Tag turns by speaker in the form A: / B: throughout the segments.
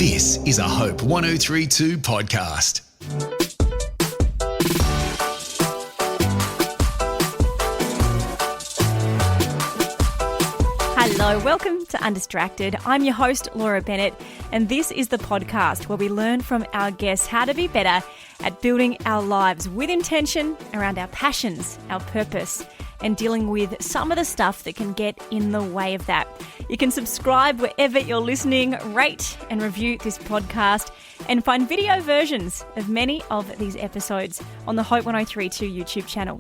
A: This is a Hope 1032 podcast.
B: Hello, welcome to Undistracted. I'm your host, Laura Bennett, and this is the podcast where we learn from our guests how to be better at building our lives with intention around our passions, our purpose, and dealing with some of the stuff that can get in the way of that. You can subscribe wherever you're listening, rate and review this podcast, and find video versions of many of these episodes on the Hope 1032 YouTube channel.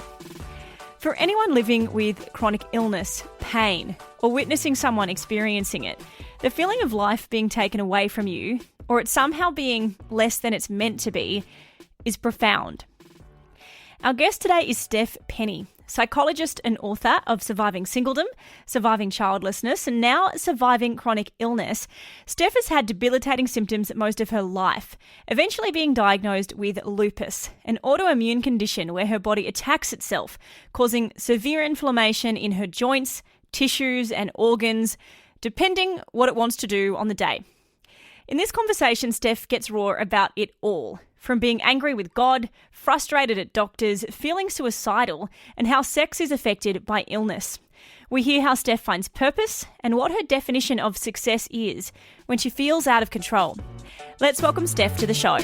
B: For anyone living with chronic illness, pain, or witnessing someone experiencing it, the feeling of life being taken away from you, or it somehow being less than it's meant to be, is profound. Our guest today is Steph Penny, psychologist and author of Surviving Singledom, Surviving Childlessness, and now Surviving Chronic Illness. Steph has had debilitating symptoms most of her life, eventually being diagnosed with lupus, an autoimmune condition where her body attacks itself, causing severe inflammation in her joints, tissues, and organs, depending what it wants to do on the day. In this conversation, Steph gets raw about it all. From being angry with God, frustrated at doctors, feeling suicidal, and how sex is affected by illness. We hear how Steph finds purpose and what her definition of success is when she feels out of control. Let's welcome Steph to the show.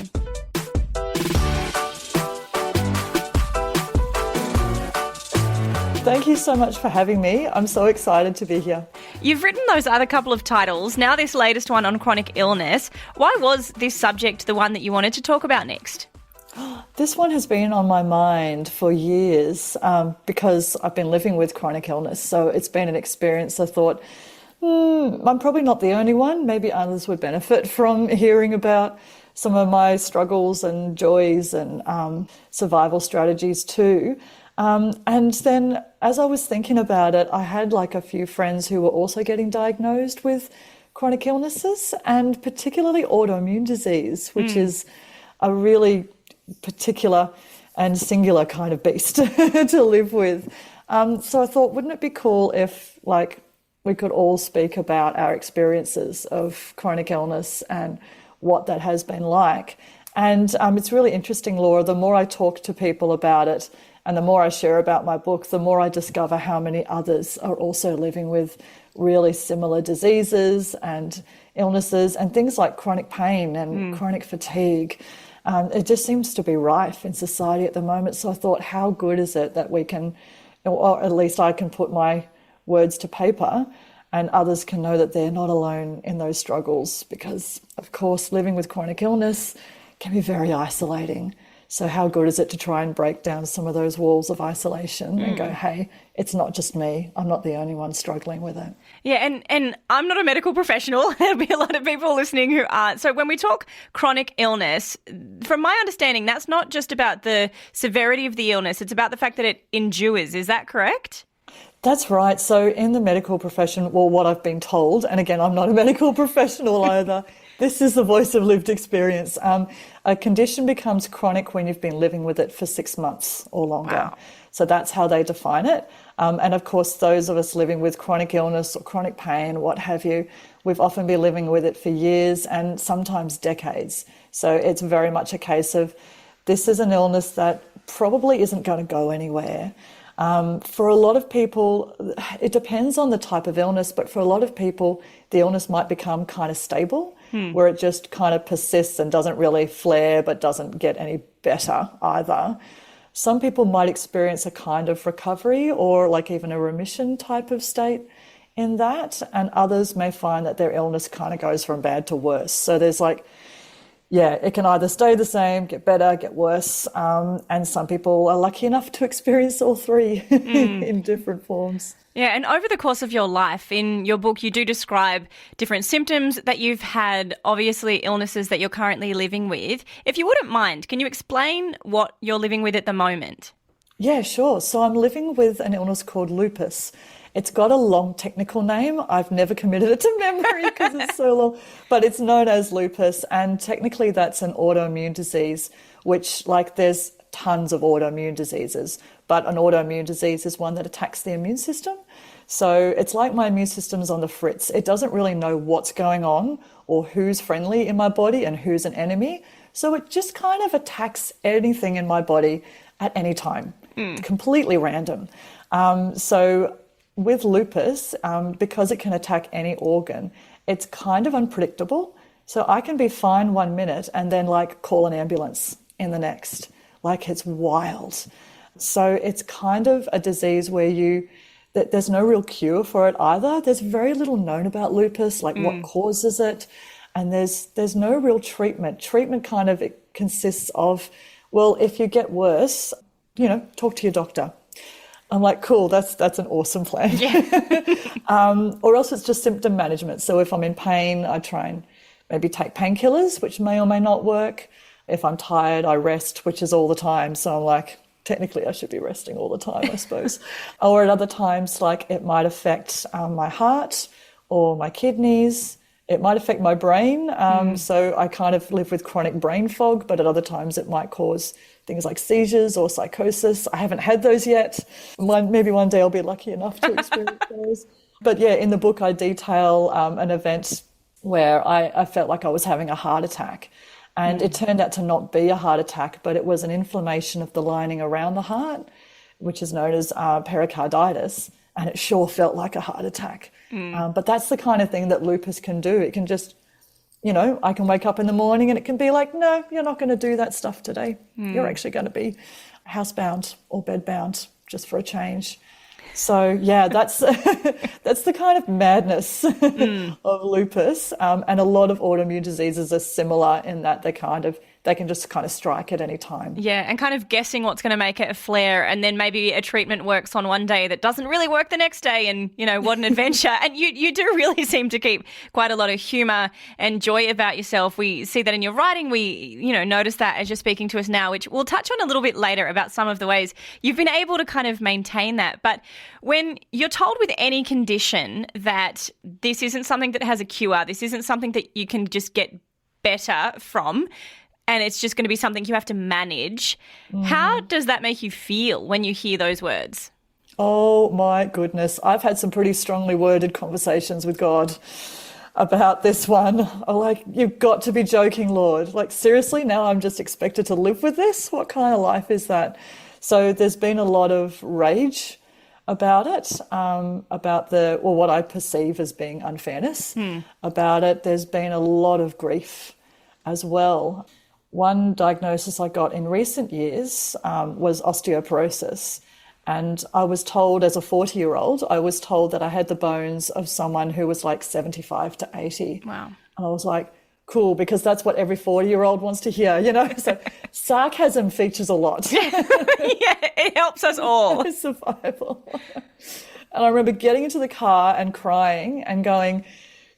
C: Thank you so much for having me. I'm so excited to be here.
B: You've written those other couple of titles, now this latest one on chronic illness. Why was this subject the one that you wanted to talk about next?
C: This one has been on my mind for years because I've been living with chronic illness. So it's been an experience I thought, I'm probably not the only one. Maybe others would benefit from hearing about some of my struggles and joys and survival strategies too. And then as I was thinking about it, I had like a few friends who were also getting diagnosed with chronic illnesses and particularly autoimmune disease, which is a really particular and singular kind of beast to live with. So I thought, wouldn't it be cool if like we could all speak about our experiences of chronic illness and what that has been like. And it's really interesting, Laura, the more I talk to people about it, and the more I share about my book, the more I discover how many others are also living with really similar diseases and illnesses and things like chronic pain and chronic fatigue. It just seems to be rife in society at the moment. So I thought, how good is it that we can, or at least I can put my words to paper and others can know that they're not alone in those struggles because, of course, living with chronic illness can be very isolating. So how good is it to try and break down some of those walls of isolation and go, hey, it's not just me. I'm not the only one struggling with it.
B: Yeah, and I'm not a medical professional. There'll be a lot of people listening who aren't. So when we talk chronic illness, from my understanding, that's not just about the severity of the illness. It's about the fact that it endures. Is that correct?
C: That's right. So in the medical profession, well, what I've been told, and again, I'm not a medical professional either, this is the voice of lived experience. A condition becomes chronic when you've been living with it for 6 months or longer. Wow. So that's how they define it. And of course, those of us living with chronic illness or chronic pain, what have you, we've often been living with it for years and sometimes decades. So it's very much a case of this is an illness that probably isn't going to go anywhere. For a lot of people, it depends on the type of illness, but for a lot of people, the illness might become kind of stable, where it just kind of persists and doesn't really flare, but doesn't get any better either. Some people might experience a kind of recovery or like even a remission type of state in that, and others may find that their illness kind of goes from bad to worse. So there's like, yeah, it can either stay the same, get better, get worse, and some people are lucky enough to experience all three in different forms.
B: Yeah, and over the course of your life, in your book, you do describe different symptoms that you've had, obviously illnesses that you're currently living with. If you wouldn't mind, can you explain what you're living with at the moment?
C: Yeah, sure. So I'm living with an illness called lupus. It's got a long technical name. I've never committed it to memory because it's so long, but it's known as lupus. And technically that's an autoimmune disease, which like there's tons of autoimmune diseases, but an autoimmune disease is one that attacks the immune system. So it's like my immune system's on the fritz. It doesn't really know what's going on or who's friendly in my body and who's an enemy. So it just kind of attacks anything in my body at any time. It's completely random. So with lupus, because it can attack any organ, it's kind of unpredictable. So I can be fine 1 minute and then like call an ambulance in the next. Like it's wild. So it's kind of a disease where there's no real cure for it either. There's very little known about lupus, like what causes it. And there's no real treatment. Treatment kind of it consists of, well, if you get worse, talk to your doctor. I'm like, cool, that's an awesome plan. Yeah. Or else it's just symptom management. So if I'm in pain, I try and maybe take painkillers, which may or may not work. If I'm tired, I rest, which is all the time. So I'm like, technically I should be resting all the time, I suppose. Or at other times, like it might affect my heart or my kidneys. It might affect my brain. So I kind of live with chronic brain fog, but at other times it might cause things like seizures or psychosis. I haven't had those yet. Maybe one day I'll be lucky enough to experience those. But yeah, in the book I detail an event where I felt like I was having a heart attack. And it turned out to not be a heart attack, but it was an inflammation of the lining around the heart, which is known as pericarditis. And it sure felt like a heart attack. But that's the kind of thing that lupus can do. It can just, I can wake up in the morning and it can be like, no, you're not going to do that stuff today. You're actually going to be housebound or bedbound just for a change. So, yeah, that's that's the kind of madness of lupus. And a lot of autoimmune diseases are similar in that they can just kind of strike at any time.
B: Yeah, and kind of guessing what's going to make it a flare, and then maybe a treatment works on one day that doesn't really work the next day, and, what an adventure. And you do really seem to keep quite a lot of humour and joy about yourself. We see that in your writing. We, notice that as you're speaking to us now, which we'll touch on a little bit later about some of the ways you've been able to kind of maintain that. But when you're told with any condition that this isn't something that has a cure, this isn't something that you can just get better from, and it's just going to be something you have to manage. How does that make you feel when you hear those words?
C: Oh, my goodness. I've had some pretty strongly worded conversations with God about this one. I'm like, you've got to be joking, Lord. Like, seriously, now I'm just expected to live with this? What kind of life is that? So there's been a lot of rage about it, about what I perceive as being unfairness about it. There's been a lot of grief as well. One diagnosis I got in recent years was osteoporosis. And I was told as a 40-year-old, I was told that I had the bones of someone who was like 75 to 80.
B: Wow.
C: And I was like, cool, because that's what every 40-year-old wants to hear, So sarcasm features a lot.
B: Yeah, it helps us all.
C: Survival. And I remember getting into the car and crying and going,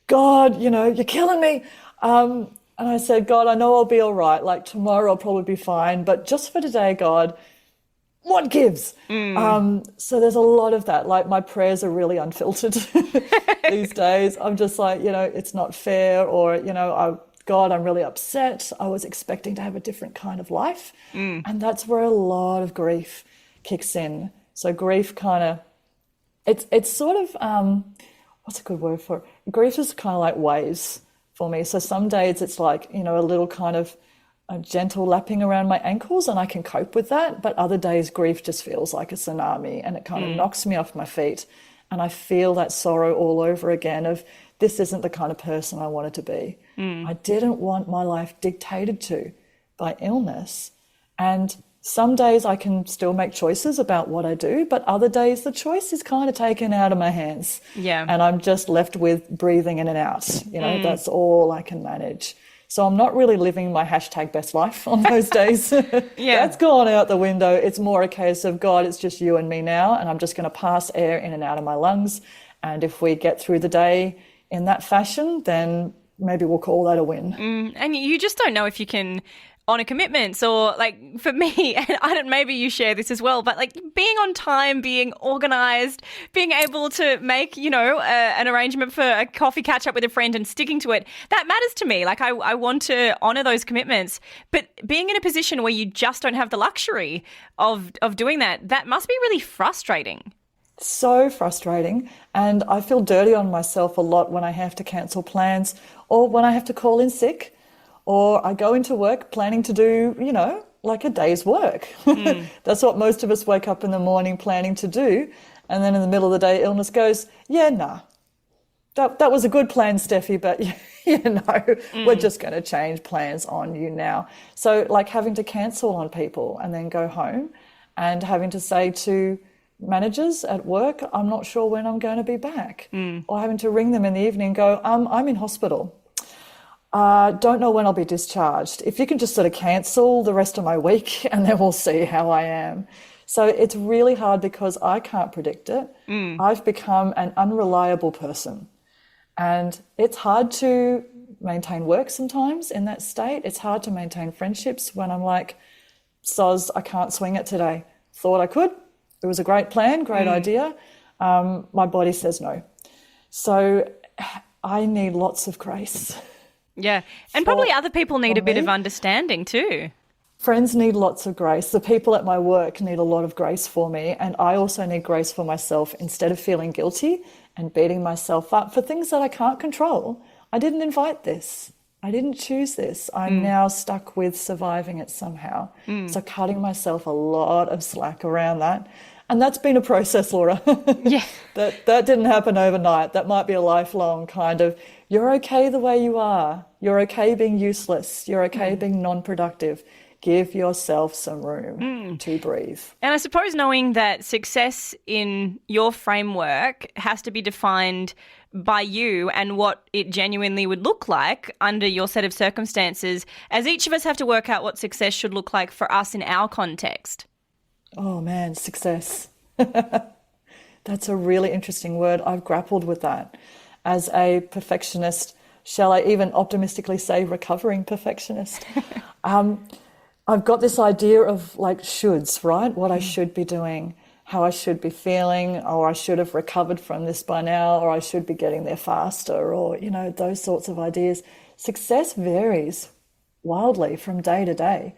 C: God, you're killing me. And I said, God, I know I'll be all right. Like tomorrow I'll probably be fine. But just for today, God, what gives? So there's a lot of that. Like my prayers are really unfiltered these days. I'm just like, it's not fair, or, God, I'm really upset. I was expecting to have a different kind of life. And that's where a lot of grief kicks in. So grief kind of, it's sort of, what's a good word for it? Grief is kind of like waves for me. So some days it's like, a little kind of a gentle lapping around my ankles and I can cope with that. But other days grief just feels like a tsunami and it kind of knocks me off my feet. And I feel that sorrow all over again of this isn't the kind of person I wanted to be. I didn't want my life dictated to by illness. And some days I can still make choices about what I do, but other days the choice is kind of taken out of my hands. Yeah. And I'm just left with breathing in and out. That's all I can manage. So I'm not really living my #best life on those days. That's gone out the window. It's more a case of, God, it's just you and me now, and I'm just going to pass air in and out of my lungs. And if we get through the day in that fashion, then maybe we'll call that a win.
B: And you just don't know if you can honour commitments, or like for me, and maybe you share this as well, but like being on time, being organised, being able to make, an arrangement for a coffee catch up with a friend and sticking to it, that matters to me. Like I want to honour those commitments, but being in a position where you just don't have the luxury of doing that, that must be really frustrating.
C: So frustrating. And I feel dirty on myself a lot when I have to cancel plans or when I have to call in sick or I go into work planning to do, like a day's work. That's what most of us wake up in the morning planning to do. And then in the middle of the day, illness goes, that was a good plan, Steffi, but we're just going to change plans on you now. So like having to cancel on people and then go home and having to say to managers at work, I'm not sure when I'm going to be back, or having to ring them in the evening and go, I'm in hospital. Don't know when I'll be discharged. If you can just sort of cancel the rest of my week and then we'll see how I am. So it's really hard because I can't predict it. I've become an unreliable person. And it's hard to maintain work sometimes in that state. It's hard to maintain friendships when I'm like, soz, I can't swing it today. Thought I could. It was a great plan, great idea. My body says no. So I need lots of grace.
B: Yeah. And probably other people need a bit of understanding too.
C: Friends need lots of grace. The people at my work need a lot of grace for me. And I also need grace for myself instead of feeling guilty and beating myself up for things that I can't control. I didn't invite this. I didn't choose this. I'm now stuck with surviving it somehow. So cutting myself a lot of slack around that. And that's been a process, Laura.
B: Yeah.
C: That didn't happen overnight. That might be a lifelong kind of, you're okay the way you are. You're okay being useless. You're okay being non-productive. Give yourself some room to breathe.
B: And I suppose knowing that success in your framework has to be defined by you and what it genuinely would look like under your set of circumstances, as each of us have to work out what success should look like for us in our context.
C: Oh man, success. That's a really interesting word. I've grappled with that. As a perfectionist, shall I even optimistically say recovering perfectionist? I've got this idea of like shoulds, right? What I should be doing, how I should be feeling, or I should have recovered from this by now, or I should be getting there faster, or, those sorts of ideas. Success varies wildly from day to day.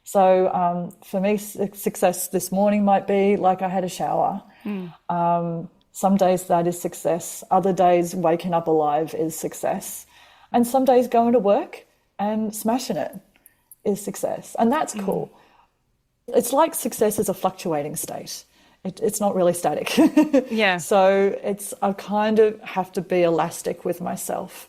C: So for me, success this morning might be like I had a shower. Some days that is success. Other days waking up alive is success. And some days going to work and smashing it is success. And that's cool. It's like success is a fluctuating state. It's not really static.
B: Yeah.
C: So I kind of have to be elastic with myself.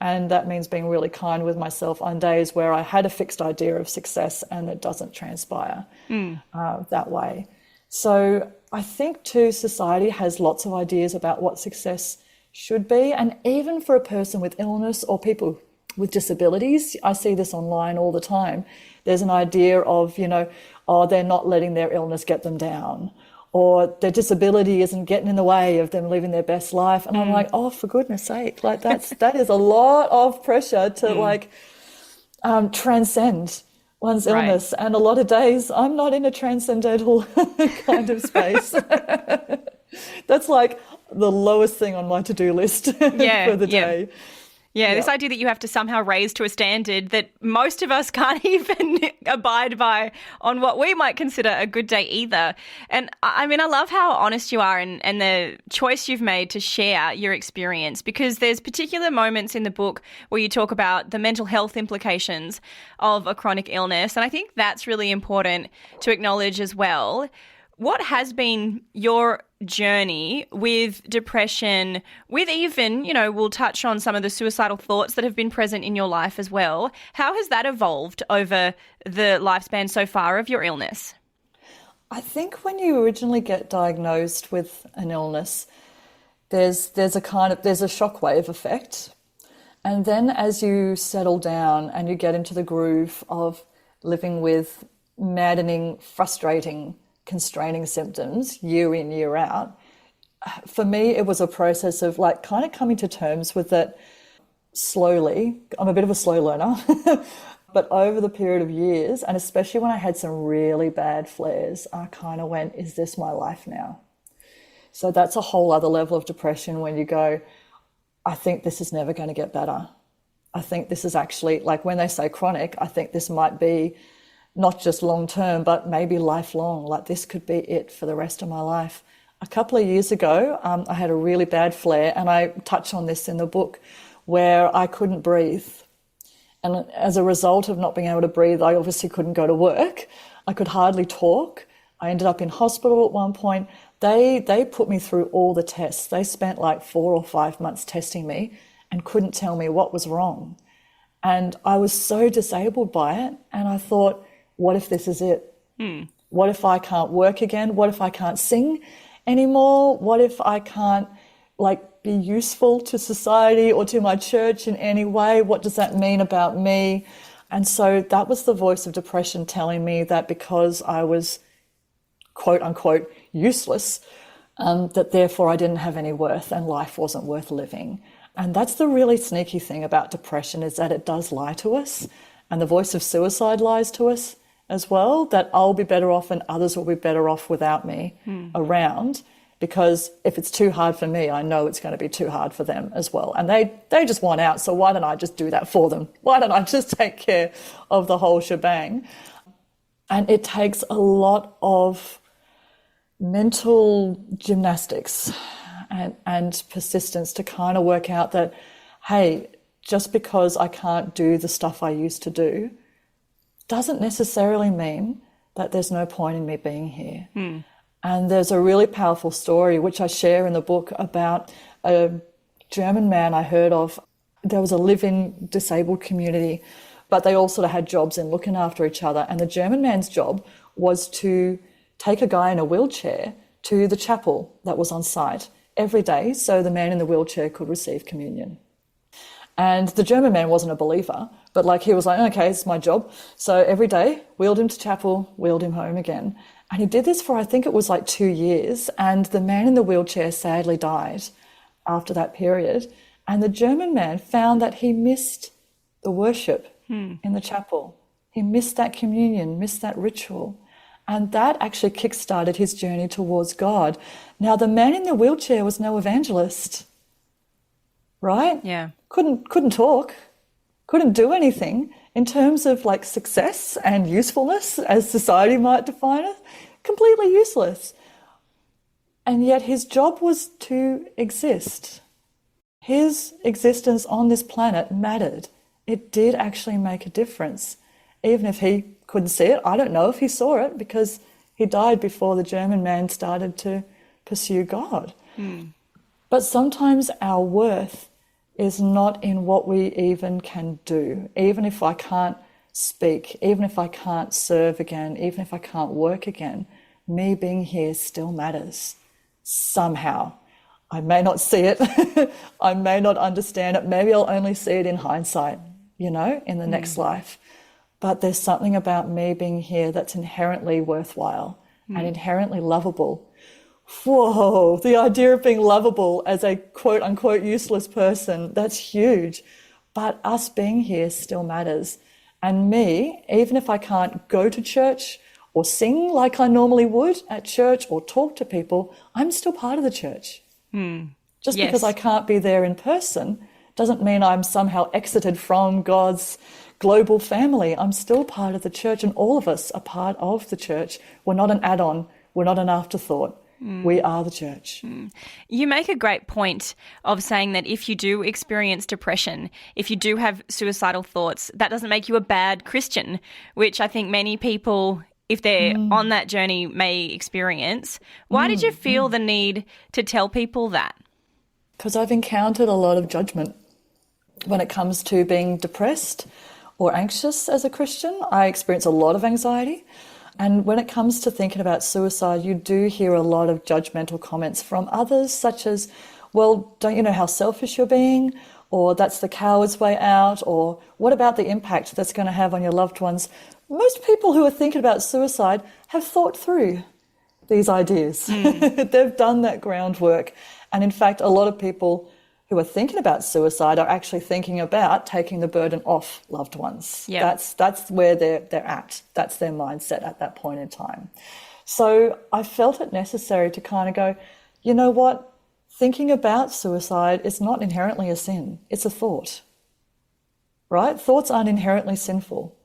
C: And that means being really kind with myself on days where I had a fixed idea of success and it doesn't transpire that way. So I think too, society has lots of ideas about what success should be. And even for a person with illness or people with disabilities, I see this online all the time. There's an idea of, they're not letting their illness get them down, or their disability isn't getting in the way of them living their best life. And I'm like, oh, for goodness sake, like that is a lot of pressure to transcend one's illness. Right. And a lot of days I'm not in a transcendental kind of space. That's like the lowest thing on my to-do list for the day.
B: Yeah, this idea that you have to somehow raise to a standard that most of us can't even abide by on what we might consider a good day either. And I mean, I love how honest you are and the choice you've made to share your experience, because there's particular moments in the book where you talk about the mental health implications of a chronic illness. And I think that's really important to acknowledge as well. What has been your journey with depression, with even, we'll touch on some of the suicidal thoughts that have been present in your life as well. How has that evolved over the lifespan so far of your illness?
C: I think when you originally get diagnosed with an illness, there's a shockwave effect. And then as you settle down and you get into the groove of living with maddening, frustrating, constraining symptoms year in, year out, for me, it was a process of like kind of coming to terms with it slowly. I'm a bit of a slow learner, but over the period of years, and especially when I had some really bad flares, I kind of went, is this my life now? So that's a whole other level of depression when you go, I think this is never going to get better. I think this is actually, like when they say chronic, I think this might be not just long term, but maybe lifelong. Like this could be it for the rest of my life. a couple of years ago, I had a really bad flare, and I touch on this in the book, where I couldn't breathe. And as a result of not being able to breathe, I obviously couldn't go to work. I could hardly talk. I ended up in hospital at one point. They put me through all the tests. They spent like 4 or 5 months testing me and couldn't tell me what was wrong. And I was so disabled by it. And I thought, what if this is it? What if I can't work again? What if I can't sing anymore? What if I can't be useful to society or to my church in any way? What does that mean about me? And so that was the voice of depression telling me that because I was quote unquote useless, that therefore I didn't have any worth and life wasn't worth living. And that's the really sneaky thing about depression, is that it does lie to us, and the voice of suicide lies to us as well, that I'll be better off and others will be better off without me around, because if it's too hard for me, I know it's going to be too hard for them as well. And they just want out, so why don't I just do that for them? Why don't I just take care of the whole shebang? And it takes a lot of mental gymnastics and persistence to kind of work out that, hey, just because I can't do the stuff I used to do doesn't necessarily mean that there's no point in me being here. And there's a really powerful story, which I share in the book, about a German man I heard of. There was a live-in disabled community, but they all sort of had jobs in looking after each other. And the German man's job was to take a guy in a wheelchair to the chapel that was on site every day so the man in the wheelchair could receive communion. And the German man wasn't a believer, but he was like, okay, it's my job. So every day, wheeled him to chapel, wheeled him home again. And he did this for, I think it was 2 years. And the man in the wheelchair sadly died after that period. And the German man found that he missed the worship in the chapel. He missed that communion, missed that ritual. And that actually kick-started his journey towards God. Now, the man in the wheelchair was no evangelist, right?
B: Yeah.
C: Couldn't talk, couldn't do anything in terms of success and usefulness as society might define it. Completely useless. And yet his job was to exist. His existence on this planet mattered. It did actually make a difference. Even if he couldn't see it, I don't know if he saw it, because he died before the German man started to pursue God. But sometimes our worth is not in what we even can do. Even if I can't speak, even if I can't serve again, even if I can't work again, me being here still matters somehow. I may not see it. I may not understand it. Maybe I'll only see it in hindsight, in the next life. But there's something about me being here that's inherently worthwhile and inherently lovable. Whoa, the idea of being lovable as a quote unquote useless person, that's huge. But us being here still matters. And me, even if I can't go to church or sing like I normally would at church or talk to people, I'm still part of the church. Just because I can't be there in person doesn't mean I'm somehow exited from God's global family. I'm still part of the church, and all of us are part of the church. We're not an add-on. We're not an afterthought. We are the church.
B: You make a great point of saying that if you do experience depression, if you do have suicidal thoughts, that doesn't make you a bad Christian, which I think many people, if they're on that journey, may experience. Why did you feel the need to tell people that?
C: Because I've encountered a lot of judgment when it comes to being depressed or anxious as a Christian. I experience a lot of anxiety. And when it comes to thinking about suicide, you do hear a lot of judgmental comments from others, such as, well, don't you know how selfish you're being? Or that's the coward's way out? Or what about the impact that's going to have on your loved ones? Most people who are thinking about suicide have thought through these ideas. They've done that groundwork. And in fact, a lot of people who are thinking about suicide are actually thinking about taking the burden off loved ones.
B: Yep.
C: That's where they're at. That's their mindset at that point in time. So I felt it necessary to kind of go, you know what? Thinking about suicide is not inherently a sin. It's a thought, right? Thoughts aren't inherently sinful.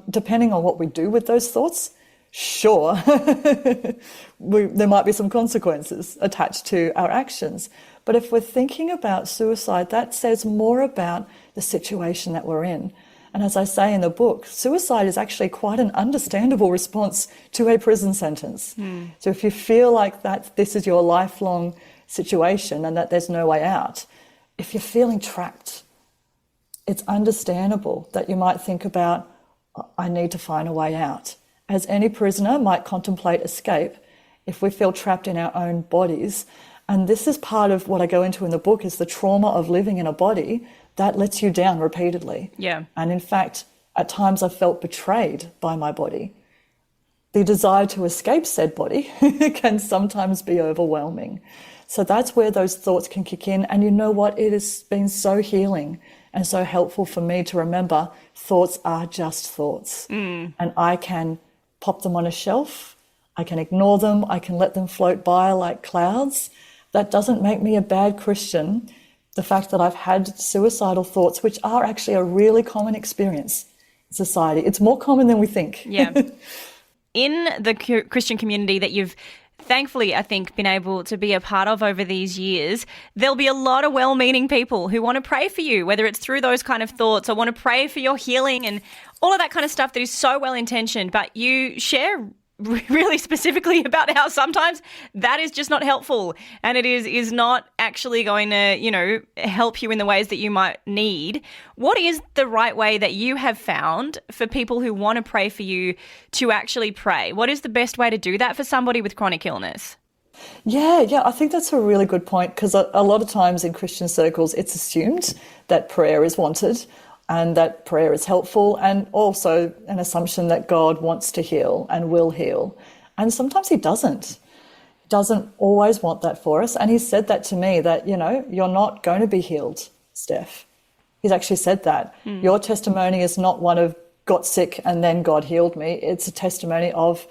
C: Depending on what we do with those thoughts, sure, there might be some consequences attached to our actions. But if we're thinking about suicide, that says more about the situation that we're in. And as I say in the book, suicide is actually quite an understandable response to a prison sentence. So if you feel like that this is your lifelong situation and that there's no way out, if you're feeling trapped, it's understandable that you might think about, I need to find a way out. As any prisoner might contemplate escape, if we feel trapped in our own bodies, and this is part of what I go into in the book, is the trauma of living in a body that lets you down repeatedly.
B: Yeah.
C: And in fact, at times I've felt betrayed by my body. The desire to escape said body can sometimes be overwhelming. So that's where those thoughts can kick in. And you know what? It has been so healing and so helpful for me to remember thoughts are just thoughts. And I can pop them on a shelf. I can ignore them. I can let them float by like clouds. That doesn't make me a bad Christian. The fact that I've had suicidal thoughts, which are actually a really common experience in society. It's more common than we think.
B: Yeah. In the Christian community that you've thankfully, I think, been able to be a part of over these years, there'll be a lot of well-meaning people who want to pray for you, whether it's through those kind of thoughts or want to pray for your healing and all of that kind of stuff that is so well-intentioned. But you share really specifically about how sometimes that is just not helpful and it is not actually going to, help you in the ways that you might need. What is the right way that you have found for people who want to pray for you to actually pray? What is the best way to do that for somebody with chronic illness?
C: Yeah, I think that's a really good point, because a lot of times in Christian circles it's assumed that prayer is wanted and that prayer is helpful, and also an assumption that God wants to heal and will heal. And sometimes he doesn't. He doesn't always want that for us. And he said that to me, that, you're not going to be healed, Steph. He's actually said that. Your testimony is not one of got sick and then God healed me. It's a testimony of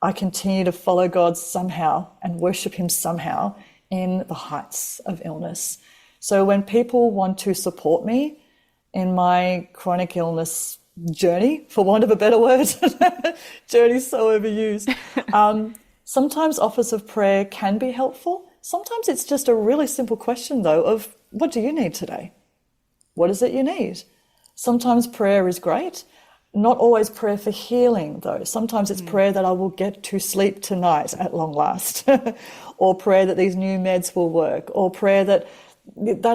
C: I continue to follow God somehow and worship him somehow in the heights of illness. So when people want to support me in my chronic illness journey, for want of a better word, journey's so overused. Sometimes offers of prayer can be helpful. Sometimes it's just a really simple question, though, of what do you need today? What is it you need? Sometimes prayer is great. Not always prayer for healing, though. Sometimes it's prayer that I will get to sleep tonight at long last, or prayer that these new meds will work, or prayer that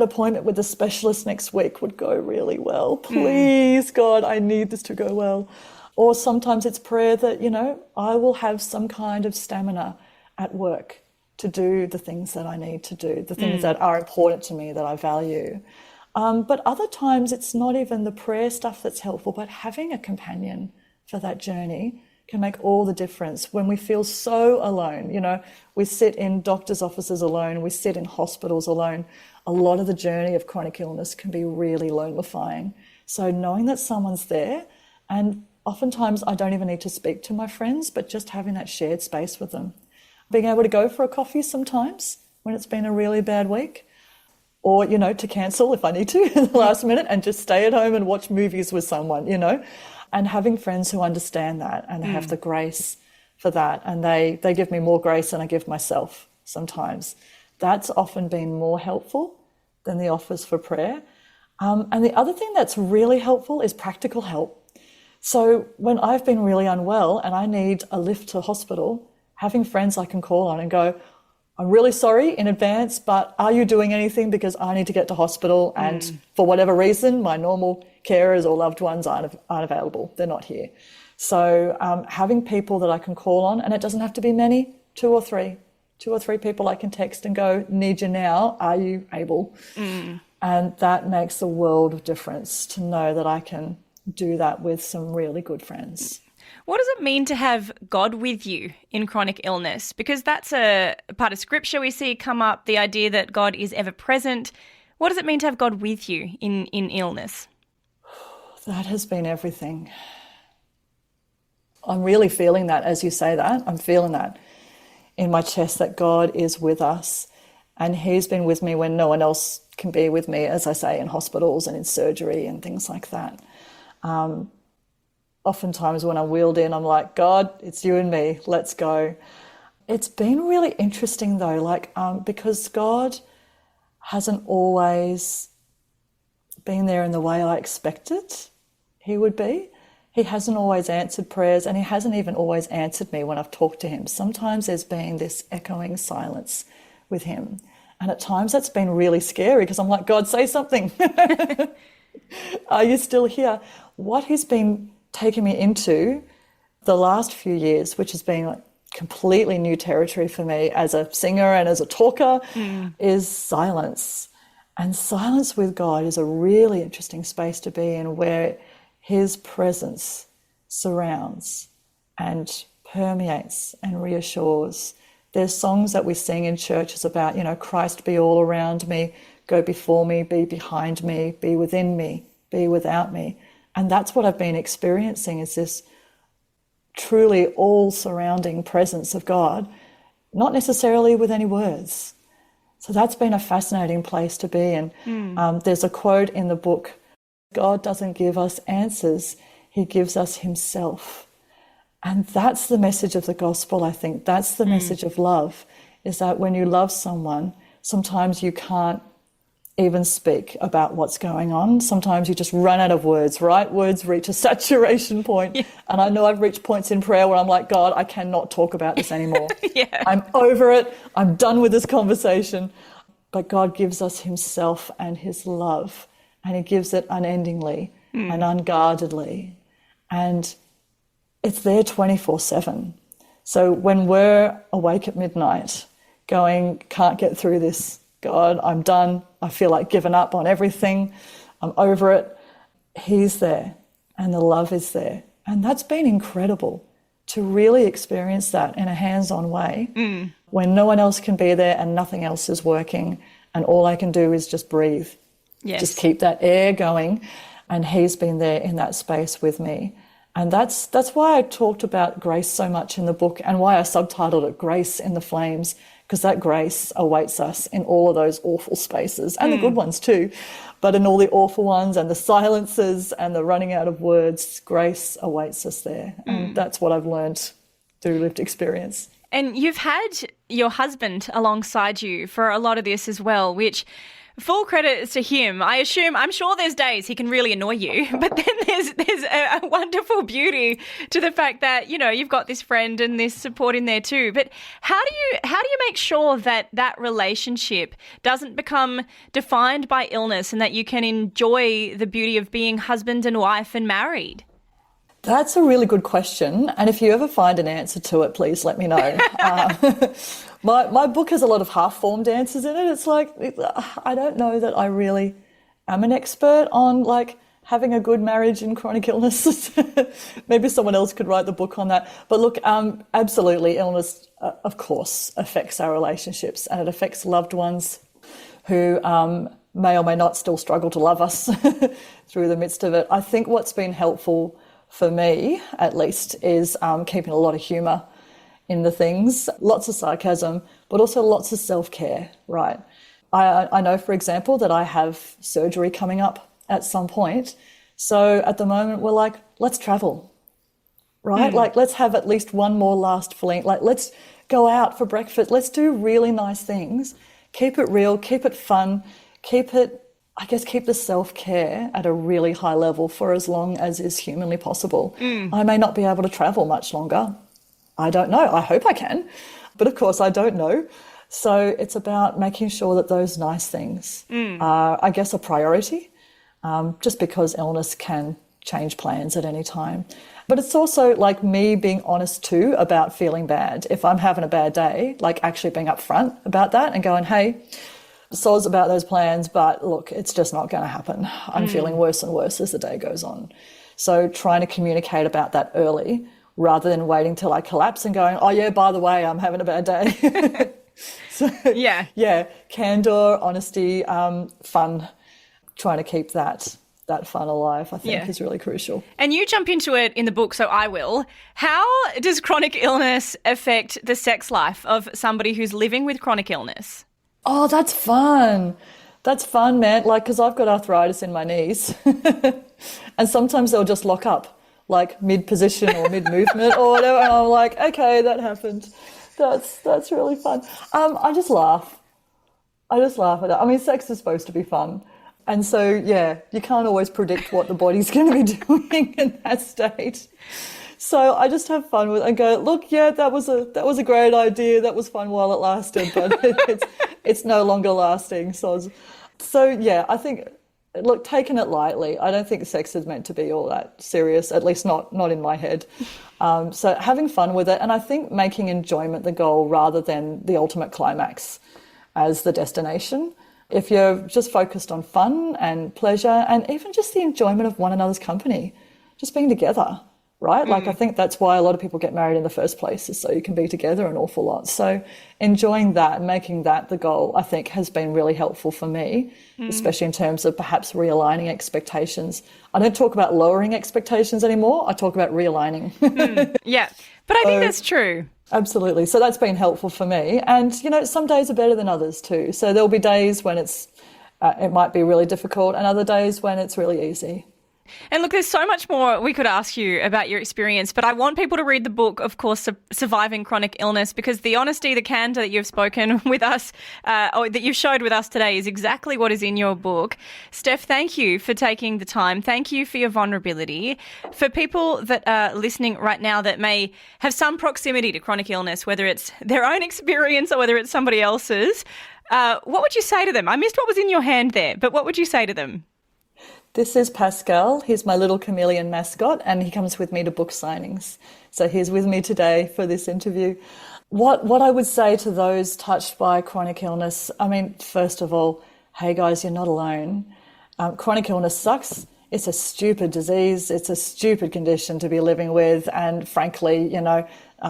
C: appointment with the specialist next week would go really well. Please, God, I need this to go well. Or sometimes it's prayer that, I will have some kind of stamina at work to do the things that I need to do, the things that are important to me, that I value. But other times it's not even the prayer stuff that's helpful, but having a companion for that journey can make all the difference. When we feel so alone, we sit in doctors' offices alone, we sit in hospitals alone. A lot of the journey of chronic illness can be really lonelifying. So knowing that someone's there, and oftentimes I don't even need to speak to my friends, but just having that shared space with them. Being able to go for a coffee sometimes when it's been a really bad week, or, to cancel if I need to in the last minute and just stay at home and watch movies with someone, and having friends who understand that and have the grace for that. And they give me more grace than I give myself sometimes. That's often been more helpful than the offers for prayer. And the other thing that's really helpful is practical help. So when I've been really unwell and I need a lift to hospital, having friends I can call on and go, I'm really sorry in advance, but are you doing anything, because I need to get to hospital and for whatever reason, my normal carers or loved ones aren't available. They're not here. So having people that I can call on, and it doesn't have to be many, two or three people I can text and go, need you now, are you able? And that makes a world of difference to know that I can do that with some really good friends.
B: What does it mean to have God with you in chronic illness? Because that's a part of scripture we see come up, the idea that God is ever present. What does it mean to have God with you in illness?
C: That has been everything. I'm really feeling that as you say that. I'm feeling that in my chest, that God is with us, and he's been with me when no one else can be with me, as I say, in hospitals and in surgery and things like that. oftentimes when I'm wheeled in, I'm like, God, it's you and me, let's go. It's been really interesting though, because God hasn't always been there in the way I expected he would be. He hasn't always answered prayers, and he hasn't even always answered me when I've talked to him. Sometimes there's been this echoing silence with him. And at times that's been really scary because I'm like, God, say something. Are you still here? What he's been taking me into the last few years, which has been like completely new territory for me as a singer and as a talker, is silence. And silence with God is a really interesting space to be in, where his presence surrounds and permeates and reassures. There's songs that we sing in churches about, Christ be all around me, go before me, be behind me, be within me, be without me. And that's what I've been experiencing, is this truly all-surrounding presence of God, not necessarily with any words. So that's been a fascinating place to be in. There's a quote in the book, God doesn't give us answers, he gives us himself. And that's the message of the gospel, I think. That's the message of love, is that when you love someone, sometimes you can't even speak about what's going on. Sometimes you just run out of words, right? Words reach a saturation point. Yeah. And I know I've reached points in prayer where I'm like, God, I cannot talk about this anymore.
B: Yeah.
C: I'm over it. I'm done with this conversation. But God gives us himself and his love, and he gives it unendingly and unguardedly. And it's there 24/7. So when we're awake at midnight going, can't get through this, God, I'm done, I feel like giving up on everything, I'm over it, he's there and the love is there. And that's been incredible to really experience that in a hands-on way when no one else can be there and nothing else is working, and all I can do is just breathe.
B: Yes.
C: Just keep that air going, and he's been there in that space with me. And that's why I talked about grace so much in the book, and why I subtitled it Grace in the Flames, because that grace awaits us in all of those awful spaces, and the good ones too. But in all the awful ones and the silences and the running out of words, grace awaits us there. And that's what I've learned through lived experience.
B: And you've had your husband alongside you for a lot of this as well, which, full credit is to him. I'm sure there's days he can really annoy you, but then there's a wonderful beauty to the fact that, you've got this friend and this support in there too. But how do you make sure that relationship doesn't become defined by illness, and that you can enjoy the beauty of being husband and wife and married?
C: That's a really good question. And if you ever find an answer to it, please let me know. My book has a lot of half-formed answers in it. It's like, I don't know that I really am an expert on having a good marriage and chronic illness. Maybe someone else could write the book on that. But look, absolutely, illness, of course, affects our relationships, and it affects loved ones who may or may not still struggle to love us through the midst of it. I think what's been helpful for me, at least, is keeping a lot of humour in the things, lots of sarcasm, but also lots of self-care, right? I know, for example, that I have surgery coming up at some point. So at the moment, we're like, let's travel, right? Let's have at least one more last fling. Let's go out for breakfast. Let's do really nice things. Keep it real, keep it fun, keep the self-care at a really high level for as long as is humanly possible. I may not be able to travel much longer. I don't know. I hope I can. But of course, I don't know. So it's about making sure that those nice things are, I guess, a priority, just because illness can change plans at any time. But it's also like me being honest too about feeling bad. If I'm having a bad day, actually being upfront about that and going, hey, soz about those plans, but look, it's just not going to happen. I'm feeling worse and worse as the day goes on. So trying to communicate about that early rather than waiting till I collapse and going, oh yeah, by the way, I'm having a bad day. So yeah, candor, honesty, fun, trying to keep that fun alive, I think is really crucial.
B: And you jump into it in the book, so I will. How does chronic illness affect the sex life of somebody who's living with chronic illness?
C: Oh, that's fun. That's fun, man. Because I've got arthritis in my knees. And sometimes they'll just lock up. like mid-position or mid-movement or whatever. And I'm like, okay, that happened. That's really fun. I just laugh. at it. I mean, sex is supposed to be fun. And so, yeah, you can't always predict what the body's going to be doing in that state. So I just have fun with it and go, look, yeah, that was a great idea. That was fun while it lasted, but it's no longer lasting. So yeah, I think, look, taking it lightly. I don't think sex is meant to be all that serious, at least not in my head. So having fun with it, and I think making enjoyment the goal rather than the ultimate climax as the destination. If you're just focused on fun and pleasure and even just the enjoyment of one another's company, just being together, right? Like, I think that's why a lot of people get married in the first place, is so you can be together an awful lot. So enjoying that and making that the goal, I think, has been really helpful for me, especially in terms of perhaps realigning expectations. I don't talk about lowering expectations anymore. I talk about realigning.
B: Yeah, but I think that's true.
C: Absolutely. So that's been helpful for me. And, you know, some days are better than others too. So there'll be days when it might be really difficult and other days when it's really easy.
B: And look, there's so much more we could ask you about your experience, but I want people to read the book, of course, Surviving Chronic Illness, because the honesty, the candor that you've spoken with us, or that you've showed with us today is exactly what is in your book. Steph, thank you for taking the time. Thank you for your vulnerability. For people that are listening right now that may have some proximity to chronic illness, whether it's their own experience or whether it's somebody else's, what would you say to them? I missed what was in your hand there, but what would you say to them?
C: This is Pascal. He's my little chameleon mascot, and he comes with me to book signings. So he's with me today for this interview. What I would say to those touched by chronic illness, I mean, first of all, hey guys, you're not alone. Chronic illness sucks. It's a stupid disease. It's a stupid condition to be living with. And frankly, you know,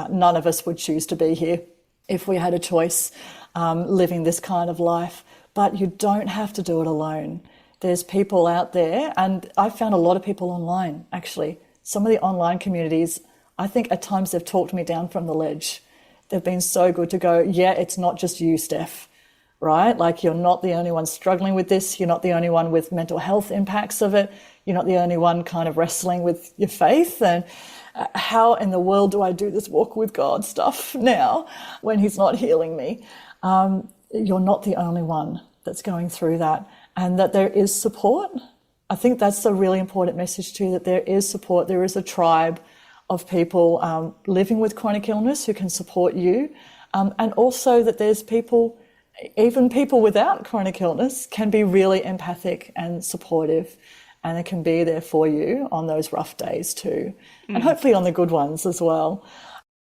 C: none of us would choose to be here if we had a choice living this kind of life. But you don't have to do it alone. There's people out there, and I found a lot of people online, actually. Some of the online communities, I think at times they've talked me down from the ledge. They've been so good to go, yeah, it's not just you, Steph, right? Like, you're not the only one struggling with this. You're not the only one with mental health impacts of it. You're not the only one kind of wrestling with your faith. And how in the world do I do this walk with God stuff now when he's not healing me? You're not the only one that's going through that. And that there is support. I think that's a really important message too, that there is support. There is a tribe of people living with chronic illness who can support you. And also that there's people, even people without chronic illness, can be really empathic and supportive, and they can be there for you on those rough days too. And hopefully on the good ones as well.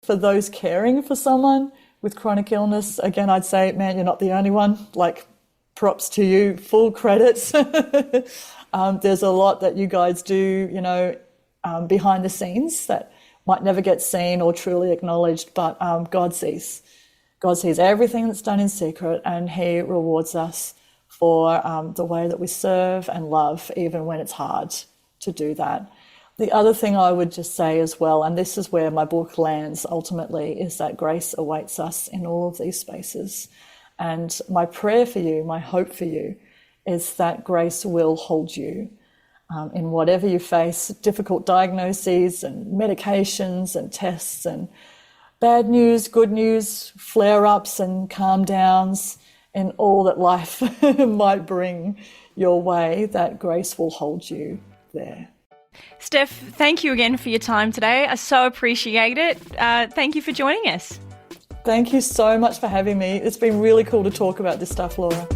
C: For those caring for someone with chronic illness, again, I'd say, man, you're not the only one. Like, props to you, full credits. There's a lot that you guys do, you know, behind the scenes that might never get seen or truly acknowledged, but God sees. God sees everything that's done in secret, and he rewards us for the way that we serve and love, even when it's hard to do that. The other thing I would just say as well, and this is where my book lands ultimately, is that grace awaits us in all of these spaces. And my prayer for you, my hope for you, is that grace will hold you in whatever you face, difficult diagnoses and medications and tests and bad news, good news, flare-ups and calm downs, and all that life might bring your way, that grace will hold you there.
B: Steph, thank you again for your time today. I so appreciate it. Thank you for joining us.
C: Thank you so much for having me. It's been really cool to talk about this stuff, Laura.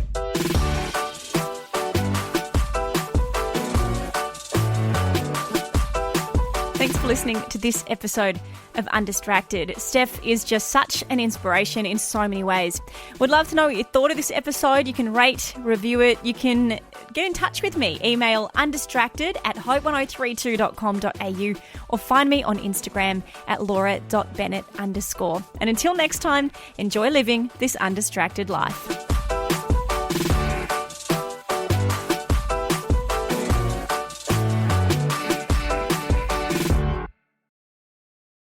B: Thanks for listening to this episode of Undistracted. Steph is just such an inspiration in so many ways. Would love to know what you thought of this episode. You can rate, review it. You can get in touch with me. Email undistracted@hope1032.com.au or find me on Instagram @laura.bennett_. And until next time, enjoy living this undistracted life.